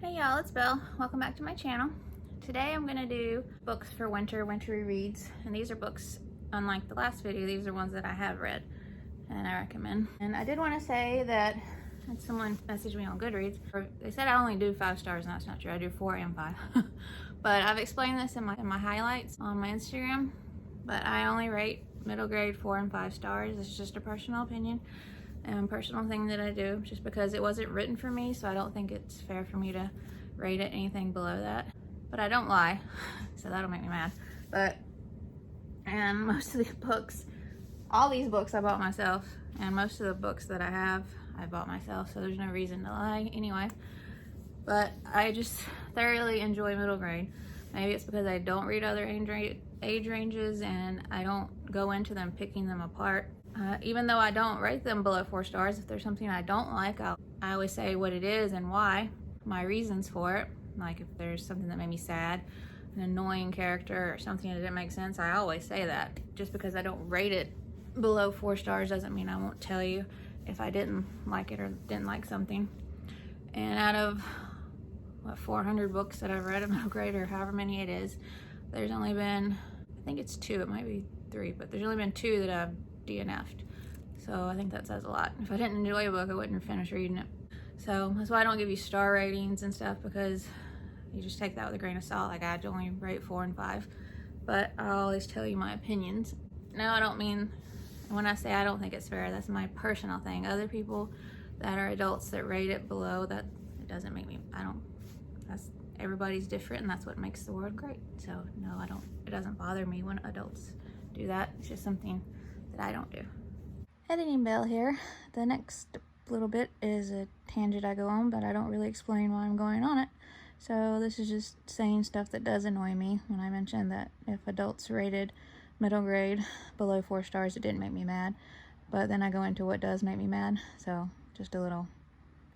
Hey y'all, it's Belle. Welcome back to my channel. Today I'm going to do books for wintry reads, and these are books, unlike the last video, these are ones that I have read and I recommend. And I did want to say that someone messaged me on Goodreads. They said I only do 5 stars, and that's not true. I do 4 and 5. But I've explained this in my highlights on my Instagram, but I only rate middle grade 4 and 5 stars. It's just a personal opinion and personal thing that I do, just because it wasn't written for me, so I don't think it's fair for me to rate it anything below that. But I don't lie, so that'll make me mad. And most of the books, all these books I bought myself, and most of the books that I have, I bought myself, so there's no reason to lie anyway. But I just thoroughly enjoy middle grade. Maybe it's because I don't read other age ranges and I don't go into them picking them apart. Even though I don't rate them below 4 stars, if there's something I don't like, I always say what it is and why, my reasons for it. Like if there's something that made me sad, an annoying character, or something that didn't make sense, I always say that. Just because I don't rate it below 4 stars doesn't mean I won't tell you if I didn't like it or didn't like something. And out of, what, 400 books that I've read in middle grade, or however many it is, there's only been, I think it's 2, it might be 3, but there's only been 2 that I've DNF'd. So I think that says a lot. If I didn't enjoy a book, I wouldn't finish reading it. So that's why I don't give you star ratings and stuff, because you just take that with a grain of salt. Like, I only rate 4 and 5, but I always tell you my opinions. No, I don't mean, when I say I don't think it's fair, that's my personal thing. Other people that are adults that rate it below that, it doesn't make me, everybody's different, and that's what makes the world great. So no, it doesn't bother me when adults do that. It's just something that I don't do. Editing Bell here. The next little bit is a tangent I go on, but I don't really explain why I'm going on it. So this is just saying stuff that does annoy me. When I mentioned that if adults rated middle grade below 4 stars, it didn't make me mad. But then I go into what does make me mad. So just a little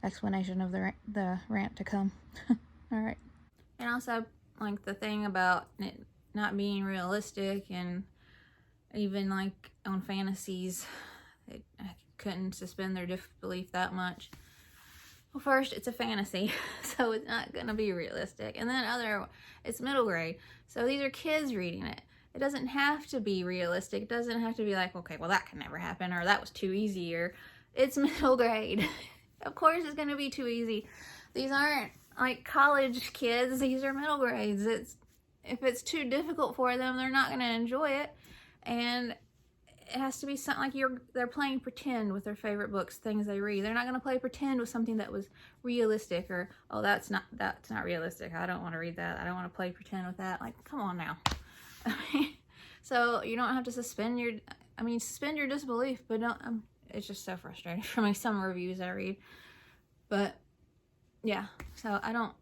explanation of the rant to come. Alright. And also, like, the thing about it not being realistic, and even like on fantasies, I couldn't suspend their disbelief that much. Well, first, it's a fantasy, so it's not gonna be realistic. And then it's middle grade, so these are kids reading it. It doesn't have to be realistic. It doesn't have to be like, okay, well, that can never happen, or that was too easy, or it's middle grade. Of course it's gonna be too easy. These aren't like college kids, these are middle grades. If it's too difficult for them, they're not gonna enjoy it. And it has to be something like they're playing pretend with their favorite books, things they read. They're not going to play pretend with something that was realistic, or, oh, that's not realistic, I don't want to read that, I don't want to play pretend with that. Like, come on now. So you don't have to suspend your disbelief, but don't, it's just so frustrating for me, some reviews I read. But yeah, so I don't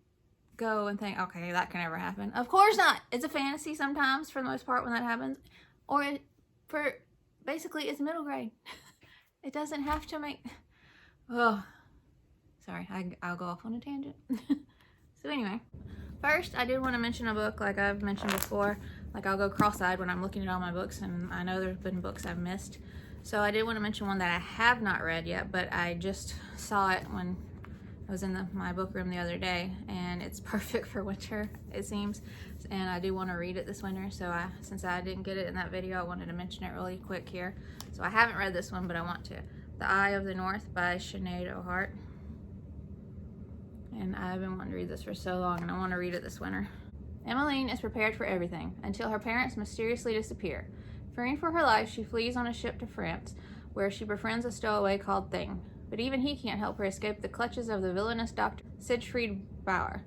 go and think, okay, that can never happen. Of course not. It's a fantasy sometimes, for the most part, when that happens. Or basically, it's middle grade. It doesn't have to make, oh, sorry, I'll go off on a tangent. So anyway, first, I did want to mention a book, like I've mentioned before. Like, I'll go cross-eyed when I'm looking at all my books, and I know there's been books I've missed. So I did want to mention one that I have not read yet, but I just saw it when I was in my book room the other day, and it's perfect for winter, it seems. And I do want to read it this winter, so since I didn't get it in that video, I wanted to mention it really quick here. So I haven't read this one, but I want to. The Eye of the North by Sinéad O'Hart. And I've been wanting to read this for so long, and I want to read it this winter. Emmeline is prepared for everything, until her parents mysteriously disappear. Fearing for her life, she flees on a ship to France, where she befriends a stowaway called Thing. But even he can't help her escape the clutches of the villainous Dr. Siegfried Bauer.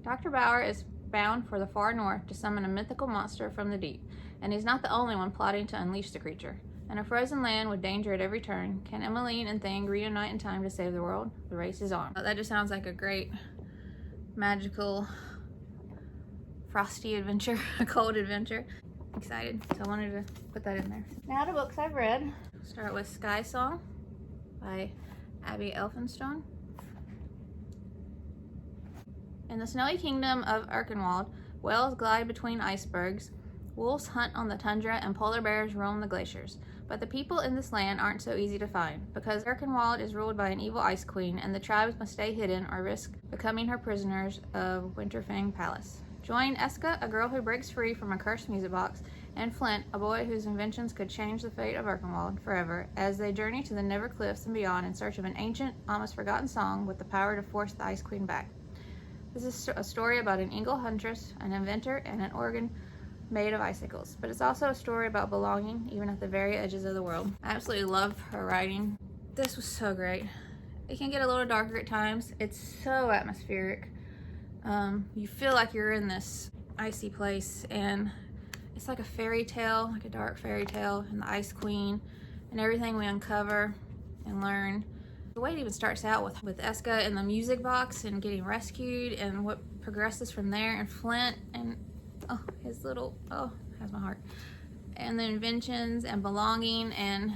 Dr. Bauer is bound for the far north to summon a mythical monster from the deep, and he's not the only one plotting to unleash the creature. In a frozen land with danger at every turn, can Emmeline and Thing reunite in time to save the world? The race is on. That just sounds like a great, magical, frosty adventure, a cold adventure. Excited, so I wanted to put that in there. Now the books I've read. Start with Sky Song by Abby Elphinstone. In the snowy kingdom of Erkenwald, whales glide between icebergs, Wolves hunt on the tundra and polar bears roam the glaciers. But the people in this land aren't so easy to find, because Erkenwald is ruled by an evil ice queen, and the tribes must stay hidden or risk becoming her prisoners of Winterfang Palace. Join Eska, a girl who breaks free from a cursed music box, and Flint, a boy whose inventions could change the fate of Erkenwald forever, as they journey to the Never Cliffs and beyond in search of an ancient, almost forgotten song with the power to force the Ice Queen back. This is a story about an eagle huntress, an inventor, and an organ made of icicles, but it's also a story about belonging, even at the very edges of the world. I absolutely love her writing. This was so great. It can get a little darker at times. It's so atmospheric. You feel like you're in this icy place, and it's like a fairy tale, like a dark fairy tale, and the Ice Queen, and everything we uncover and learn. The way it even starts out with Eska in the music box and getting rescued, and what progresses from there, and Flint, and oh, his little, oh, has my heart. And the inventions and belonging, and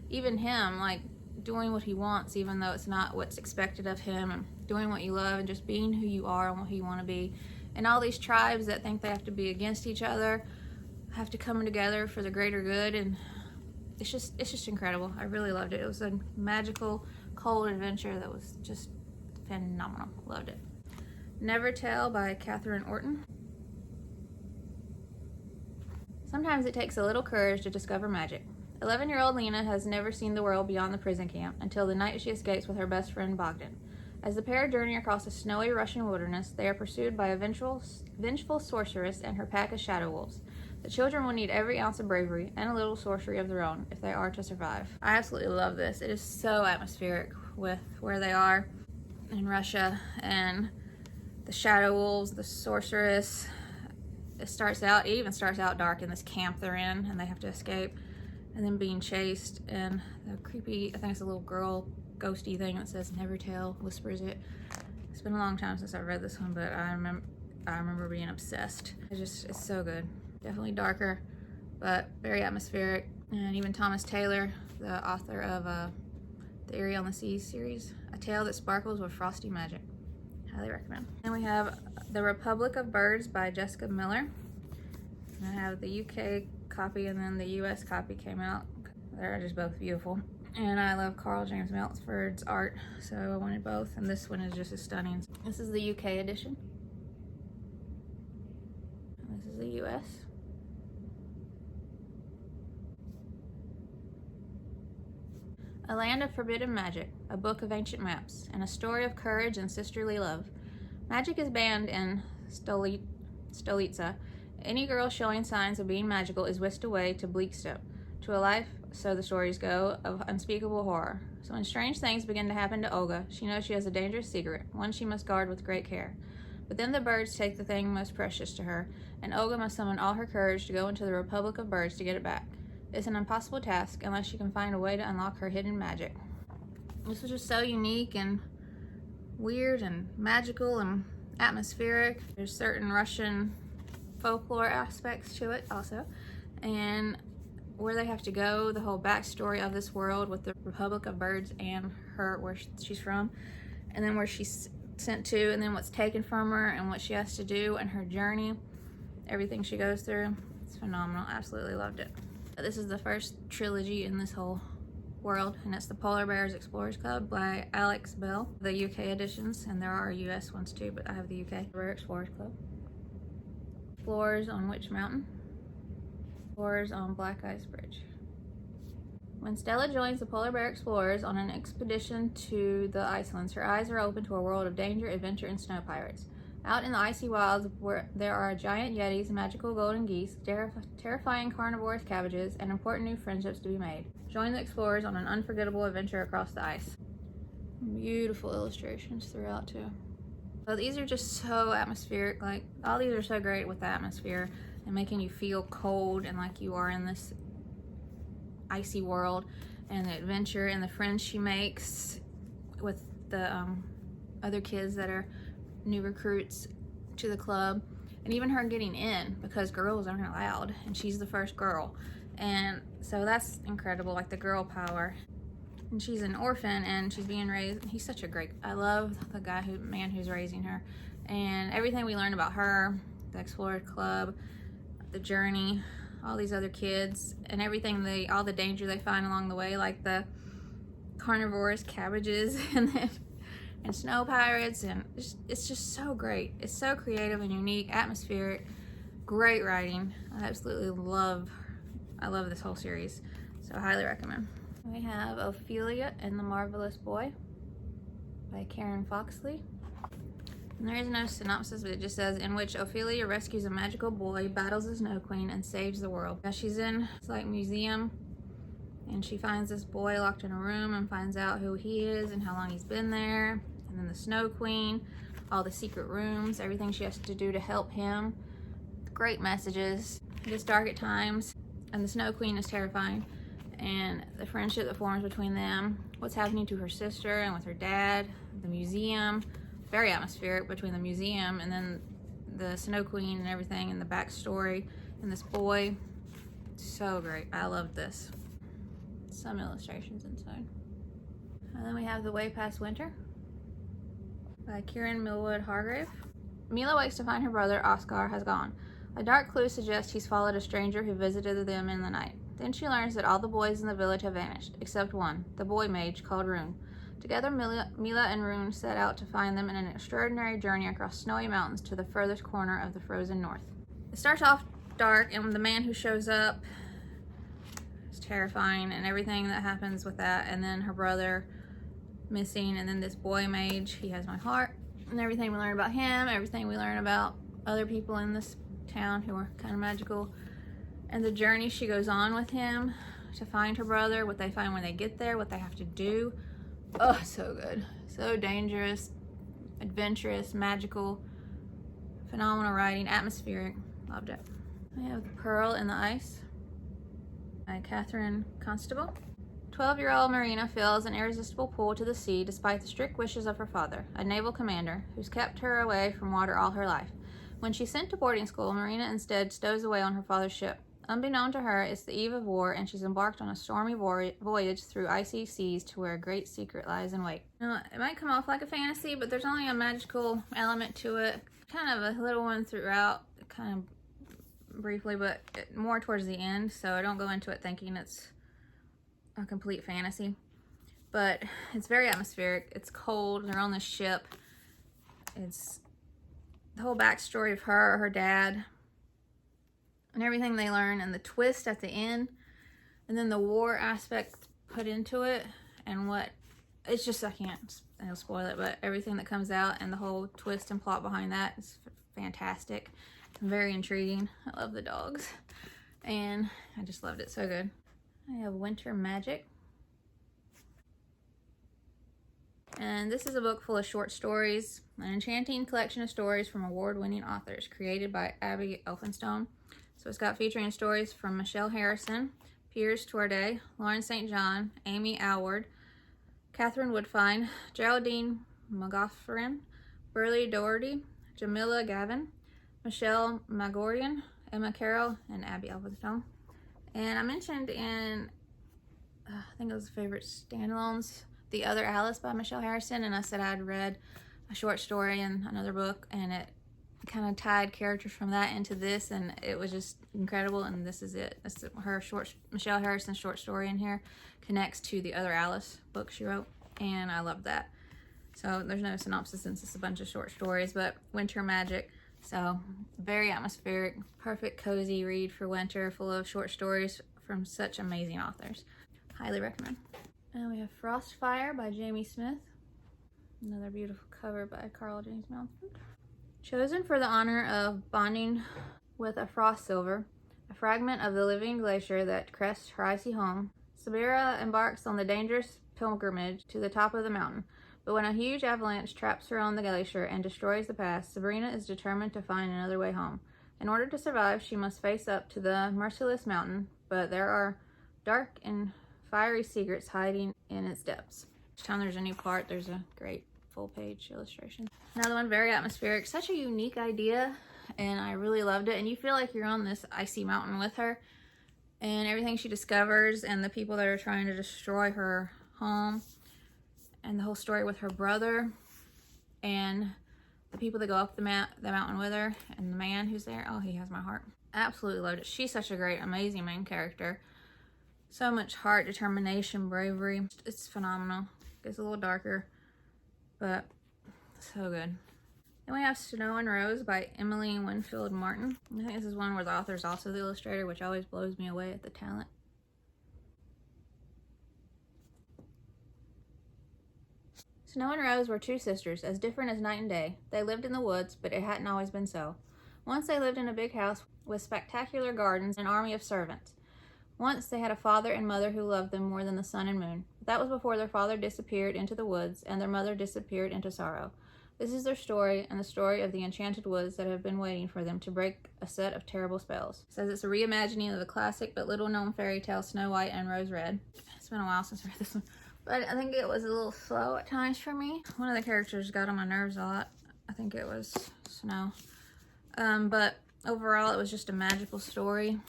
even him, like, doing what he wants, even though it's not what's expected of him, and doing what you love, and just being who you are and who you want to be. And all these tribes that think they have to be against each other have to come together for the greater good, and it's just incredible. I really loved it. It was a magical, cold adventure that was just phenomenal. Loved it. Nevertell by Katharine Orton. Sometimes it takes a little courage to discover magic. 11-year-old Lena has never seen the world beyond the prison camp until the night she escapes with her best friend Bogdan. As the pair journey across a snowy Russian wilderness, they are pursued by a vengeful sorceress and her pack of shadow wolves. The children will need every ounce of bravery and a little sorcery of their own if they are to survive. I absolutely love this. It is so atmospheric with where they are in Russia, and the shadow wolves, the sorceress. It even starts out dark in this camp they're in, and they have to escape, and then being chased, and the creepy, I think it's a little girl ghosty thing that says Nevertell, whispers it. It's been a long time since I've read this one, but I remember being obsessed. It's so good. Definitely darker, but very atmospheric. And even Thomas Taylor, the author of the Eerie on the Seas series, A Tale That Sparkles with Frosty Magic. Highly recommend. And we have The Republic of Birds by Jessica Miller. And I have the UK copy, and then the US copy came out. They're just both beautiful. And I love Carl James Melford's art, so I wanted both. And this one is just as stunning. This is the UK edition. And this is the US. A Land of Forbidden Magic, a book of ancient maps, and a story of courage and sisterly love. Magic is banned in Stolitsa. Any girl showing signs of being magical is whisked away to Bleakstep, to a life, so the stories go, of unspeakable horror. So when strange things begin to happen to Olga, she knows she has a dangerous secret, one she must guard with great care. But then the birds take the thing most precious to her, and Olga must summon all her courage to go into the Republic of Birds to get it back. It's an impossible task unless she can find a way to unlock her hidden magic. This was just so unique and weird and magical and atmospheric. There's certain Russian folklore aspects to it also, and where they have to go, the whole backstory of this world with the Republic of Birds and her, where she's from, and then where she's sent to, and then what's taken from her and what she has to do and her journey, everything she goes through. It's phenomenal. Absolutely loved it. This is the first trilogy in this whole world, and it's the Polar Bears Explorers Club by Alex Bell, the UK editions, and there are US ones too, but I have the UK. Bear Explorers Club. Explorers on which mountain? Explorers on Black Ice Bridge. When Stella joins the Polar Bear Explorers on an expedition to the Icelands, her eyes are open to a world of danger, adventure, and snow pirates. Out in the icy wilds, where there are giant yetis, magical golden geese, terrifying carnivorous cabbages, and important new friendships to be made. Join the explorers on an unforgettable adventure across the ice. Beautiful illustrations throughout too. So these are just so atmospheric. Like, all these are so great with the atmosphere and making you feel cold and like you are in this icy world, and the adventure and the friends she makes with the other kids that are new recruits to the club, and even her getting in because girls aren't allowed, and she's the first girl, and so that's incredible, like the girl power. And she's an orphan and she's being raised. He's such a great, I love the man who's raising her, and everything we learn about her, the Explorer Club, the journey, all these other kids, and everything all the danger they find along the way, like the carnivorous cabbages and snow pirates, and it's just so great. It's so creative and unique, atmospheric, great writing. I love this whole series, so I highly recommend. We have Ophelia and the Marvelous Boy by Karen Foxlee. And there is no synopsis, but it just says, in which Ophelia rescues a magical boy, battles the Snow Queen, and saves the world. Now she's in this like museum, and she finds this boy locked in a room and finds out who he is and how long he's been there. And then the Snow Queen, all the secret rooms, everything she has to do to help him. Great messages. It is dark at times, and the Snow Queen is terrifying. And the friendship that forms between them, what's happening to her sister and with her dad, the museum, very atmospheric between the museum and then the Snow Queen and everything, and the backstory, and this boy. So great. I love this. Some illustrations inside. And then we have The Way Past Winter by Kiran Millwood Hargrave. Mila wakes to find her brother Oscar has gone. A dark clue suggests he's followed a stranger who visited them in the night. Then she learns that all the boys in the village have vanished, except one, the boy mage called Rune. Together, Mila and Rune set out to find them in an extraordinary journey across snowy mountains to the furthest corner of the frozen north. It starts off dark, and the man who shows up is terrifying, and everything that happens with that, and then her brother missing, and then this boy mage, he has my heart, and everything we learn about him, everything we learn about other people in this town who are kind of magical, and the journey she goes on with him to find her brother, what they find when they get there, what they have to do. Oh, so good. So dangerous, adventurous, magical, phenomenal writing, atmospheric. Loved it. I have The Pearl in the Ice by Katharine Constable. 12-year-old Marina feels an irresistible pull to the sea despite the strict wishes of her father, a naval commander who's kept her away from water all her life. When she's sent to boarding school, Marina instead stows away on her father's ship. Unbeknown to her, it's the eve of war, and she's embarked on a stormy voyage through icy seas to where a great secret lies in wait. Now, it might come off like a fantasy, but there's only a magical element to it. Kind of a little one throughout, kind of briefly, but more towards the end, so I don't go into it thinking it's a complete fantasy. But it's very atmospheric. It's cold. They're on the ship. It's the whole backstory of her dad, and everything they learn, and the twist at the end, and then the war aspect put into it, and it's just, I'll spoil it, but everything that comes out and the whole twist and plot behind that is fantastic. Very intriguing. I love the dogs, and I just loved it. So good. I have Winter Magic, and this is a book full of short stories, an enchanting collection of stories from award-winning authors, created by Abby Elphinstone. So it's got featuring stories from Michelle Harrison, Piers Torday, Lauren St. John, Amy Alward, Catherine Woodfine, Geraldine McGoffrin, Burley Doherty, Jamila Gavin, Michelle Magorian, Emma Carroll, and Abby Elphinstone. And I mentioned in, I think it was favorite standalones, The Other Alice by Michelle Harrison, and I said I'd read a short story in another book, and it kind of tied characters from that into this, and it was just incredible. And this is it. This is her Michelle Harrison's short story in here connects to the Other Alice book she wrote, and I love that. So there's no synopsis since it's a bunch of short stories, but Winter Magic. So very atmospheric, perfect cozy read for winter, full of short stories from such amazing authors. Highly recommend. And we have Frostfire by Jamie Smith. Another beautiful cover by Carl James Mountford. Chosen for the honor of bonding with a frost silver, a fragment of the living glacier that crests her icy home, Sara embarks on the dangerous pilgrimage to the top of the mountain. But when a huge avalanche traps her on the glacier and destroys the pass, Sabrina is determined to find another way home. In order to survive, she must face up to the merciless mountain, but there are dark and fiery secrets hiding in its depths. Each time there's a new part, there's a great full-page illustration. Another one, very atmospheric. Such a unique idea, and I really loved it. And you feel like you're on this icy mountain with her, and everything she discovers, and the people that are trying to destroy her home, and the whole story with her brother, and the people that go up the mountain with her, and the man who's there. Oh, he has my heart. Absolutely loved it. She's such a great, amazing main character. So much heart, determination, bravery. It's phenomenal. Gets a little darker, but so good. Then we have Snow and Rose by Emily Winfield Martin. I think this is one where the author is also the illustrator, which always blows me away at the talent. Snow and Rose were two sisters, as different as night and day. They lived in the woods, but it hadn't always been so. Once they lived in a big house with spectacular gardens and an army of servants. Once they had a father and mother who loved them more than the sun and moon. But that was before their father disappeared into the woods and their mother disappeared into sorrow. This is their story and the story of the enchanted woods that have been waiting for them to break a set of terrible spells. It says it's a reimagining of the classic but little known fairy tale Snow White and Rose Red. It's been a while since I read this one, but I think it was a little slow at times for me. One of the characters got on my nerves a lot. I think it was Snow. But overall it was just a magical story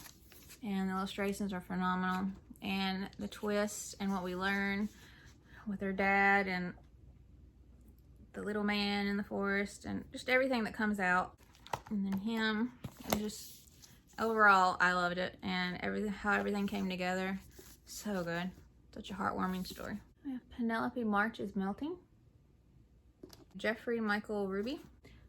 and the illustrations are phenomenal, and the twist and what we learn with her dad and the little man in the forest and just everything that comes out, and then him, and just overall I loved it, and how everything came together. So good. Such a heartwarming story. We have Penelope March is Melting. Jeffrey Michael Ruby.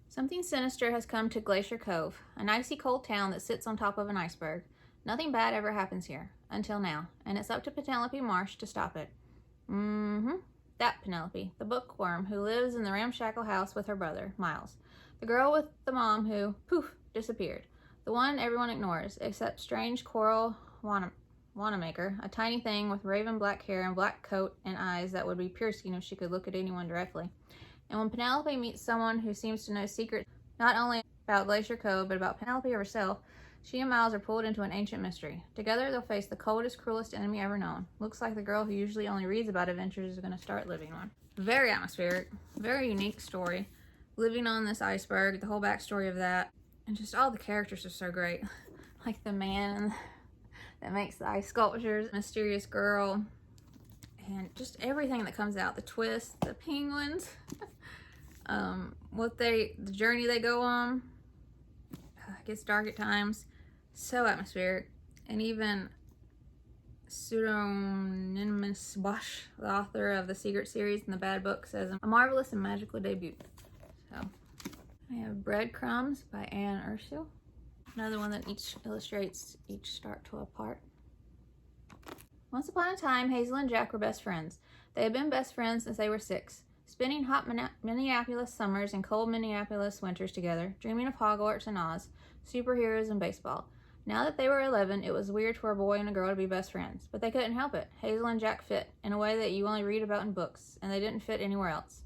Something sinister has come to Glacier Cove, an icy cold town that sits on top of an iceberg. Nothing bad ever happens here, until now, and it's up to Penelope Marsh to stop it. That Penelope, the bookworm who lives in the ramshackle house with her brother, Miles. The girl with the mom who, poof, disappeared. The one everyone ignores, except strange Coral Wanamaker, a tiny thing with raven black hair and black coat and eyes that would be piercing if she could look at anyone directly. And when Penelope meets someone who seems to know secrets not only about Glacier Cove, but about Penelope herself, she and Miles are pulled into an ancient mystery. Together, they'll face the coldest, cruelest enemy ever known. Looks like the girl who usually only reads about adventures is going to start living one. Very atmospheric, very unique story. Living on this iceberg, the whole backstory of that, and just all the characters are so great. Like the man that makes the ice sculptures, mysterious girl, and just everything that comes out. The twist, the penguins, the journey they go on. It gets dark at times. So atmospheric. And even Pseudonymous Bosch, the author of the Secret series and the Bad Book, says a marvelous and magical debut. So I have Breadcrumbs by Anne Ursule. Another one that illustrates each start to a part. Once upon a time, Hazel and Jack were best friends. They had been best friends since they were 6, spending hot Minneapolis summers and cold Minneapolis winters together, dreaming of Hogwarts and Oz, superheroes and baseball. Now that they were 11, it was weird for a boy and a girl to be best friends, but they couldn't help it. Hazel and Jack fit, in a way that you only read about in books, and they didn't fit anywhere else.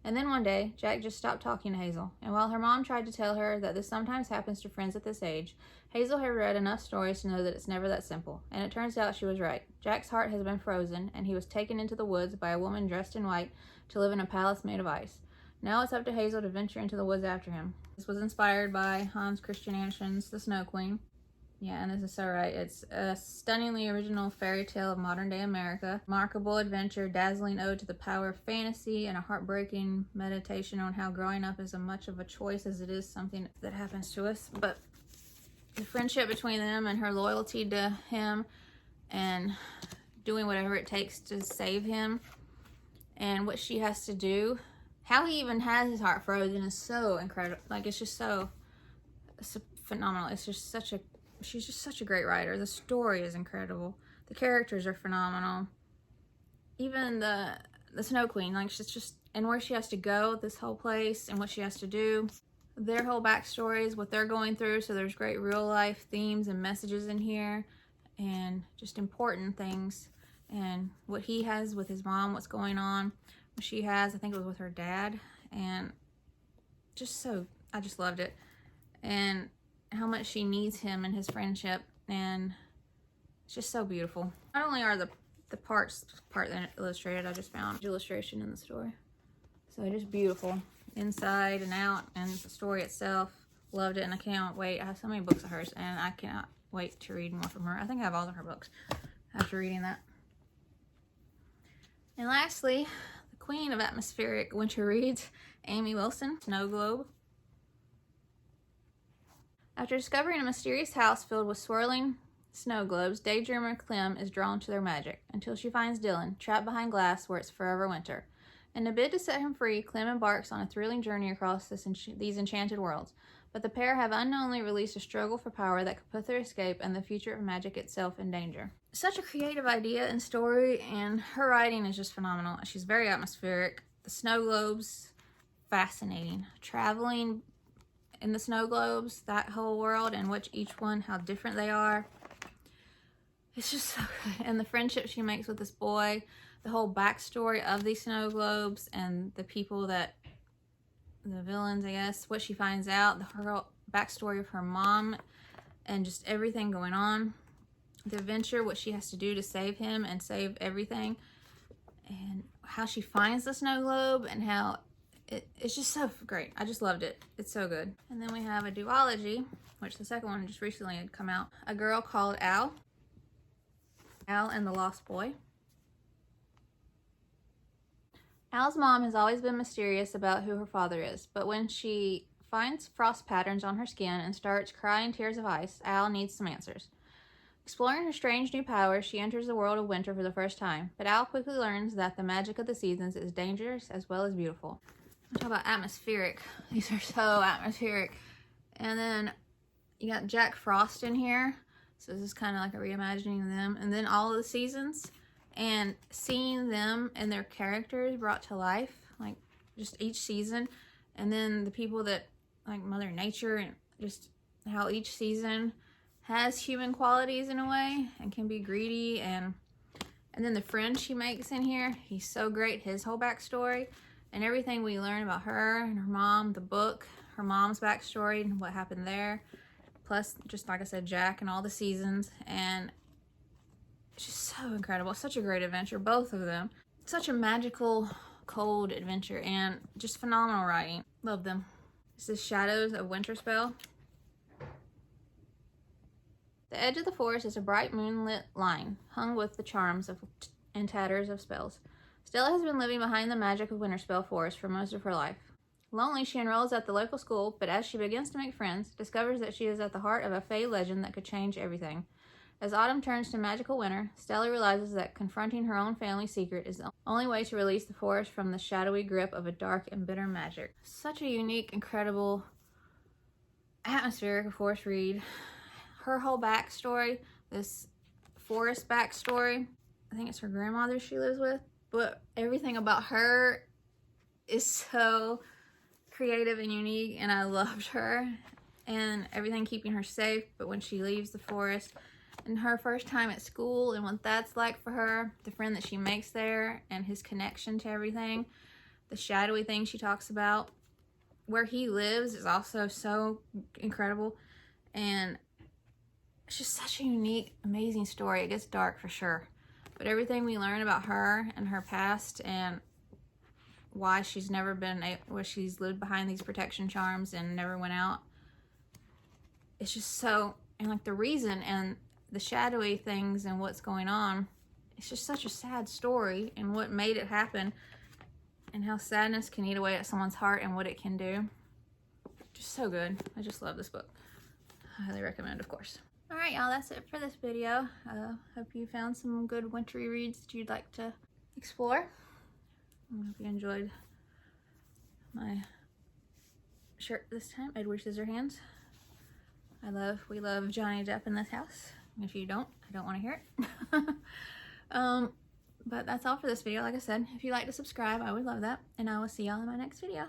And then one day, Jack just stopped talking to Hazel, and while her mom tried to tell her that this sometimes happens to friends at this age, Hazel had read enough stories to know that it's never that simple, and it turns out she was right. Jack's heart has been frozen, and he was taken into the woods by a woman dressed in white to live in a palace made of ice. Now it's up to Hazel to venture into the woods after him. This was inspired by Hans Christian Andersen's The Snow Queen. Yeah, and this is so right. It's a stunningly original fairy tale of modern-day America. Remarkable adventure, dazzling ode to the power of fantasy, and a heartbreaking meditation on how growing up is as much of a choice as it is something that happens to us. But the friendship between them and her loyalty to him and doing whatever it takes to save him and what she has to do. How he even has his heart frozen is so incredible. Like, it's just so phenomenal. It's just such a... She's just such a great writer. The story is incredible. The characters are phenomenal. Even the Snow Queen, like, she's just... And where she has to go, this whole place, and what she has to do. Their whole backstories, what they're going through. So there's great real-life themes and messages in here. And just important things. And what he has with his mom, what's going on. What she has, I think it was with her dad. And just so... I just loved it. And how much she needs him and his friendship, and it's just so beautiful. Not only are the part that illustrated, I just found illustration in the story. So just beautiful inside and out, and the story itself, loved it, and I cannot wait. I have so many books of hers, and I cannot wait to read more from her. I think I have all of her books after reading that. And lastly, the queen of atmospheric winter reads, Amy Wilson, Snow Globe. After discovering a mysterious house filled with swirling snow globes, daydreamer Clem is drawn to their magic, until she finds Dylan, trapped behind glass where it's forever winter. In a bid to set him free, Clem embarks on a thrilling journey across these enchanted worlds, but the pair have unknowingly released a struggle for power that could put their escape and the future of magic itself in danger. Such a creative idea and story, and her writing is just phenomenal. She's very atmospheric. The snow globes, fascinating. Traveling in the snow globes, that whole world, and which each one, how different they are. It's just so good. And the friendship she makes with this boy, the whole backstory of these snow globes, and the people that, the villains, I guess, what she finds out, her backstory of her mom, and just everything going on. The adventure, what she has to do to save him and save everything, and how she finds the snow globe, and how it's just so great. I just loved it. It's so good. And then we have a duology, which the second one just recently had come out. A Girl Called Al and the Lost Boy. Al's mom has always been mysterious about who her father is, but when she finds frost patterns on her skin and starts crying tears of ice, Al needs some answers. Exploring her strange new powers, she enters the world of winter for the first time, but Al quickly learns that the magic of the seasons is dangerous as well as beautiful. I'm talking about atmospheric. These are so atmospheric. And then you got Jack Frost in here. So this is kind of like a reimagining of them. And then all of the seasons, and seeing them and their characters brought to life, like just each season. And then the people that, like Mother Nature, and just how each season has human qualities in a way and can be greedy. And then the friend she makes in here, he's so great. His whole backstory and everything we learn about her and her mom, the book, her mom's backstory and what happened there. Plus, just like I said, Jack and all the seasons. And it's just so incredible. Such a great adventure, both of them. Such a magical, cold adventure, and just phenomenal writing. Love them. This is Shadows of Winterspell. The edge of the forest is a bright moonlit line, hung with the charms and tatters of spells. Stella has been living behind the magic of Winterspell Forest for most of her life. Lonely, she enrolls at the local school, but as she begins to make friends, discovers that she is at the heart of a Fae legend that could change everything. As autumn turns to magical winter, Stella realizes that confronting her own family secret is the only way to release the forest from the shadowy grip of a dark and bitter magic. Such a unique, incredible, atmospheric forest read. Her whole backstory, this forest backstory, I think it's her grandmother she lives with, but everything about her is so creative and unique, and I loved her, and everything keeping her safe. But when she leaves the forest and her first time at school and what that's like for her, the friend that she makes there and his connection to everything, the shadowy thing she talks about, where he lives is also so incredible. And it's just such a unique, amazing story. It gets dark for sure, but everything we learn about her and her past and why she's never been, where she's lived behind these protection charms and never went out, it's just so, and like the reason and the shadowy things and what's going on, it's just such a sad story, and what made it happen, and how sadness can eat away at someone's heart and what it can do. Just so good. I just love this book. I highly recommend, of course. All right, y'all, that's it for this video. Hope you found some good wintry reads that you'd like to explore. I hope you enjoyed my shirt this time, Edward Scissorhands. We love Johnny Depp in this house. If you don't, I don't want to hear it. But that's all for this video. Like I said, if you'd like to subscribe, I would love that. And I will see y'all in my next video.